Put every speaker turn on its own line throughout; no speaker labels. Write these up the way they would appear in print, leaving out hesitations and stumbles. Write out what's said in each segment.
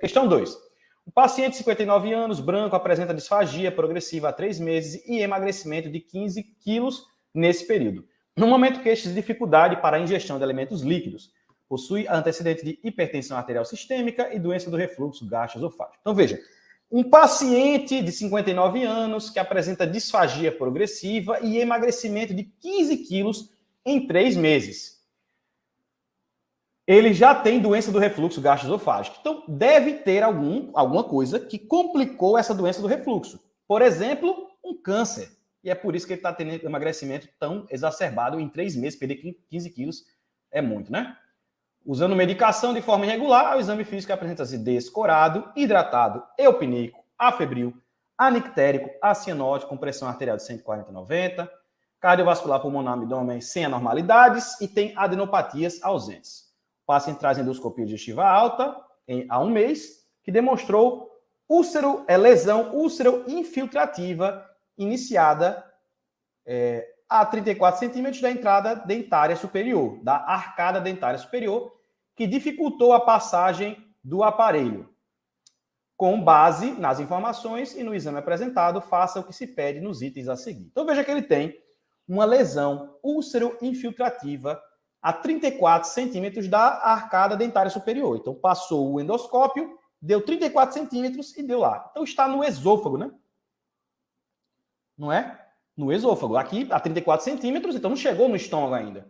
Questão 2. O paciente de 59 anos, branco, apresenta disfagia progressiva há 3 meses e emagrecimento de 15 quilos nesse período. No momento que este dificuldade para a ingestão de alimentos líquidos, possui antecedente de hipertensão arterial sistêmica e doença do refluxo gastroesofágico. Então, veja, um paciente de 59 anos que apresenta disfagia progressiva e emagrecimento de 15 quilos em 3 meses. Ele já tem doença do refluxo gastroesofágico. Então, deve ter alguma coisa que complicou essa doença do refluxo. Por exemplo, um câncer. E é por isso que ele está tendo emagrecimento tão exacerbado em 3 meses. Perder 15 quilos é muito, né? Usando medicação de forma irregular, o exame físico apresenta-se descorado, hidratado, eupníico, afebril, anictérico, acianótico, com pressão arterial de 140/90, cardiovascular pulmonar abdômen sem anormalidades e tem adenopatias ausentes. O paciente traz endoscopia digestiva alta há 1 mês, que demonstrou lesão úlcero-infiltrativa iniciada a 34 centímetros da entrada dentária superior, da arcada dentária superior, que dificultou a passagem do aparelho. Com base nas informações e no exame apresentado, faça o que se pede nos itens a seguir. Então, veja que ele tem uma lesão úlcero-infiltrativa a 34 centímetros da arcada dentária superior. Então, passou o endoscópio, deu 34 centímetros e deu lá. Então, está no esôfago, né? Não é? No esôfago. Aqui, a 34 centímetros, então não chegou no estômago ainda.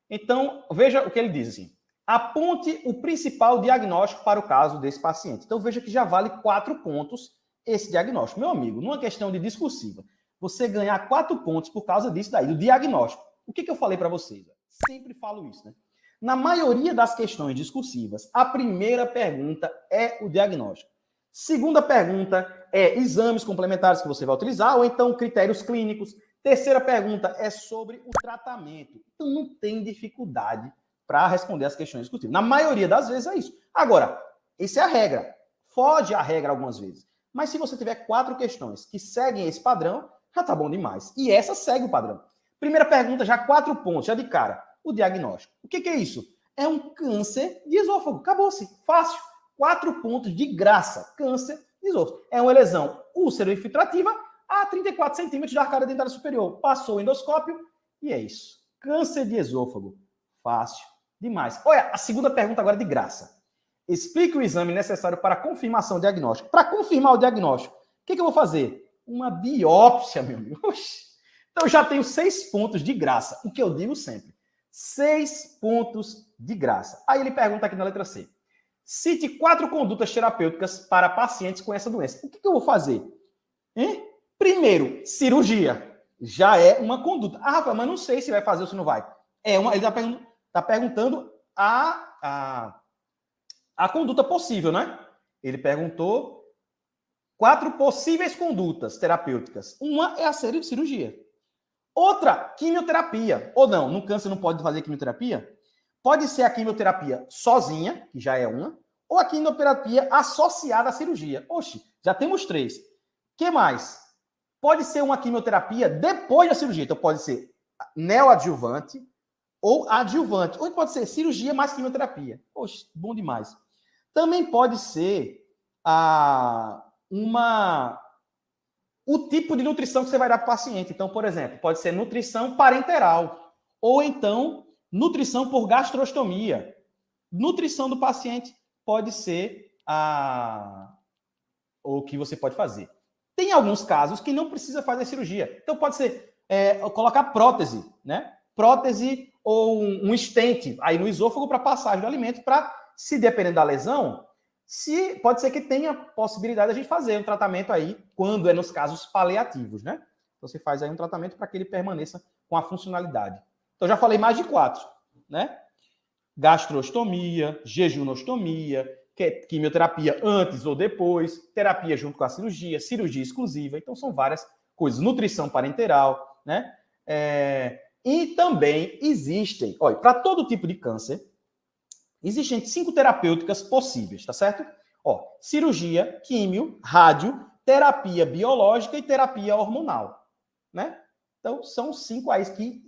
Então, veja o que ele diz assim. Aponte o principal diagnóstico para o caso desse paciente. Então, veja que já vale 4 pontos esse diagnóstico. Meu amigo, numa questão de discursiva, você ganhar 4 pontos por causa disso daí, do diagnóstico. O que eu falei para vocês? Sempre falo isso, né? Na maioria das questões discursivas, a primeira pergunta é o diagnóstico. Segunda pergunta é exames complementares que você vai utilizar, ou então critérios clínicos. Terceira pergunta é sobre o tratamento. Então, não tem dificuldade para responder as questões discursivas. Na maioria das vezes é isso. Agora, essa é a regra. Foge a regra algumas vezes. Mas se você tiver 4 questões que seguem esse padrão, já tá bom demais. E essa segue o padrão. Primeira pergunta, já 4 pontos, já de cara. O diagnóstico. O que é isso? É um câncer de esôfago. Acabou-se. Fácil. 4 pontos de graça. Câncer de esôfago. É uma lesão úlcero-infiltrativa a 34 centímetros da arcada dentária superior. Passou o endoscópio e é isso. Câncer de esôfago. Fácil demais. Olha, a segunda pergunta agora é de graça. Explique o exame necessário para a confirmação diagnóstica. Para confirmar o diagnóstico, o que eu vou fazer? Uma biópsia, meu amigo. Oxi. Então, já tenho 6 pontos de graça. O que eu digo sempre. 6 pontos de graça. Aí ele pergunta aqui na letra C. Cite 4 condutas terapêuticas para pacientes com essa doença. O que eu vou fazer? Primeiro, cirurgia. Já é uma conduta. Ah, Rafael, mas não sei se vai fazer ou se não vai. Ele está perguntando a conduta possível, né? Ele perguntou 4 possíveis condutas terapêuticas. Uma é a cirurgia. Outra, quimioterapia. Ou não, no câncer não pode fazer quimioterapia? Pode ser a quimioterapia sozinha, que já é uma, ou a quimioterapia associada à cirurgia. Oxe, já temos 3. O que mais? Pode ser uma quimioterapia depois da cirurgia. Então, pode ser neoadjuvante ou adjuvante. Ou pode ser cirurgia mais quimioterapia. Oxe, bom demais. Também pode ser o tipo de nutrição que você vai dar para o paciente. Então, por exemplo, pode ser nutrição parenteral. Ou então, nutrição por gastrostomia. Nutrição do paciente pode ser o que você pode fazer. Tem alguns casos que não precisa fazer cirurgia. Então, pode ser colocar prótese, né? Prótese ou um stent aí no esôfago para passagem do alimento, para, se dependendo da lesão, pode ser que tenha possibilidade de a gente fazer um tratamento aí, quando é nos casos paliativos, né? Você faz aí um tratamento para que ele permaneça com a funcionalidade. Então, já falei mais de 4, né? Gastrostomia, jejunostomia, quimioterapia antes ou depois, terapia junto com a cirurgia, cirurgia exclusiva. Então, são várias coisas. Nutrição parenteral, né? E também existem, olha, para todo tipo de câncer, existem 5 terapêuticas possíveis, tá certo? Ó, cirurgia, químio, rádio, terapia biológica e terapia hormonal, né? Então, são 5 aí que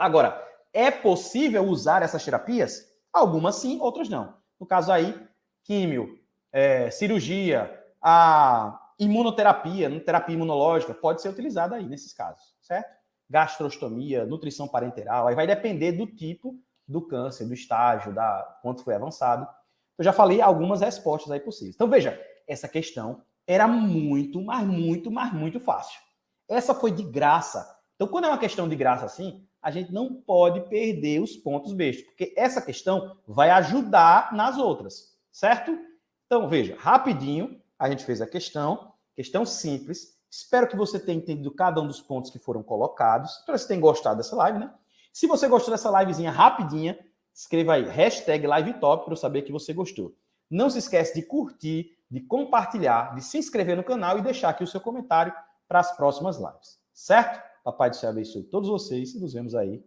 Agora, é possível usar essas terapias? Algumas sim, outras não. No caso aí, químio, cirurgia, a imunoterapia, terapia imunológica, pode ser utilizada aí nesses casos, certo? Gastrostomia, nutrição parenteral, aí vai depender do tipo do câncer, do estágio, quanto foi avançado. Eu já falei algumas respostas aí possíveis. Então, veja, essa questão era muito, mas muito, mas muito fácil. Essa foi de graça. Então, quando é uma questão de graça assim, a gente não pode perder os pontos bestas, porque essa questão vai ajudar nas outras, certo? Então, veja, rapidinho, a gente fez a questão simples. Espero que você tenha entendido cada um dos pontos que foram colocados. Espero que você tenha gostado dessa live, né? Se você gostou dessa livezinha rapidinha, escreva aí, #LiveTop, para eu saber que você gostou. Não se esquece de curtir, de compartilhar, de se inscrever no canal e deixar aqui o seu comentário para as próximas lives. Certo? Papai do Céu abençoe todos vocês e nos vemos aí